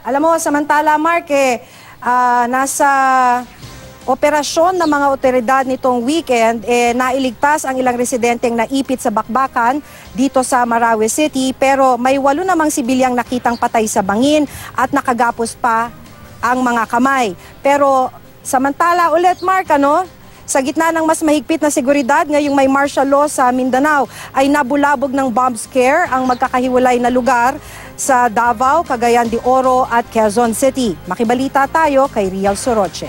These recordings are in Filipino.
Alam mo, samantala, Mark, nasa operasyon ng mga otoridad nitong weekend, nailigtas ang ilang residenteng naipit sa bakbakan dito sa Marawi City. Pero may 8 namang sibilyang nakitang patay sa bangin at nakagapos pa ang mga kamay. Pero samantala ulit, Mark, sa gitna ng mas mahigpit na seguridad ngayong may martial law sa Mindanao, ay nabulabog ng bomb scare ang magkakahiwalay na lugar sa Davao, Cagayan de Oro at Quezon City. Makibalita tayo kay Rial Soroche.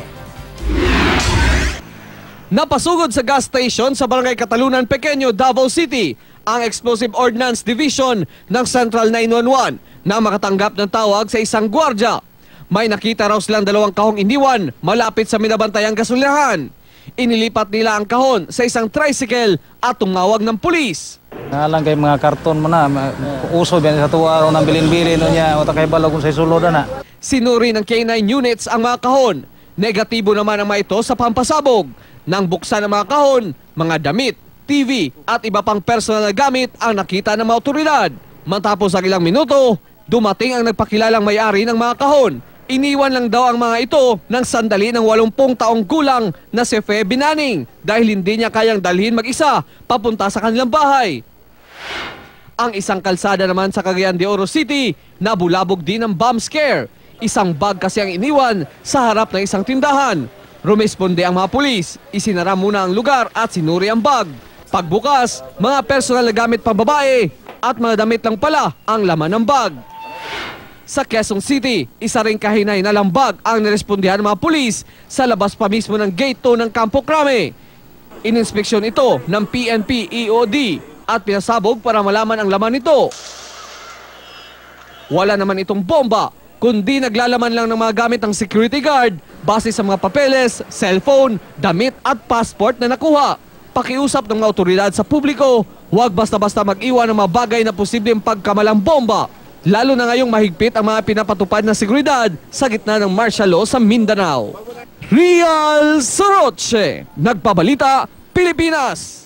Napasugod sa gas station sa Barangay Catalunan Pequeño, Davao City, ang Explosive Ordnance Division ng Central 911 na makatanggap ng tawag sa isang gwardya. May nakita raw silang 2 kahong iniwan malapit sa minabantayang gasolinahan. Inilipat nila ang kahon sa isang tricycle at tumawag ng pulis. Nalang kay mga karton mo na, uso biyan sa tuwa araw ng bilin-bilin niya, o takay balaw kung sa isulodan na. Sinuri ng K9 units ang mga kahon. Negatibo naman ang mga ito sa pampasabog. Nang buksan ang mga kahon, mga damit, TV at iba pang personal na gamit ang nakita ng mga otoridad. Matapos ang ilang minuto, dumating ang nagpakilalang may-ari ng mga kahon. Iniwan lang daw ang mga ito ng sandali ng 80 taong gulang na si Fe Binaning dahil hindi niya kayang dalhin mag-isa papunta sa kanilang bahay. Ang isang kalsada naman sa Cagayan de Oro City, nabulabog din ng bomb scare. Isang bag kasi ang iniwan sa harap ng isang tindahan. Rumesponde ang mga pulis, isinara muna ang lugar at sinuri ang bag. Pagbukas, mga personal na gamit pang babae at mga damit lang pala ang laman ng bag. Sa Quezon City, isa ring kahinay na lambag ang nirespondihan ng mga pulis sa labas pa mismo ng gate 2 ng Campo Crame. Ininspeksyon ito ng PNP EOD at pinasabog para malaman ang laman nito. Wala naman itong bomba, kundi naglalaman lang ng mga gamit ng security guard base sa mga papeles, cellphone, damit at passport na nakuha. Pakiusap ng mga otoridad sa publiko, huwag basta-basta mag-iwan ng mga bagay na posibleng pagkamalang bomba. Lalo na ngayong mahigpit ang mga pinapatupad na seguridad sa gitna ng martial law sa Mindanao. Rial Soroche, Nagbabalita, Pilipinas!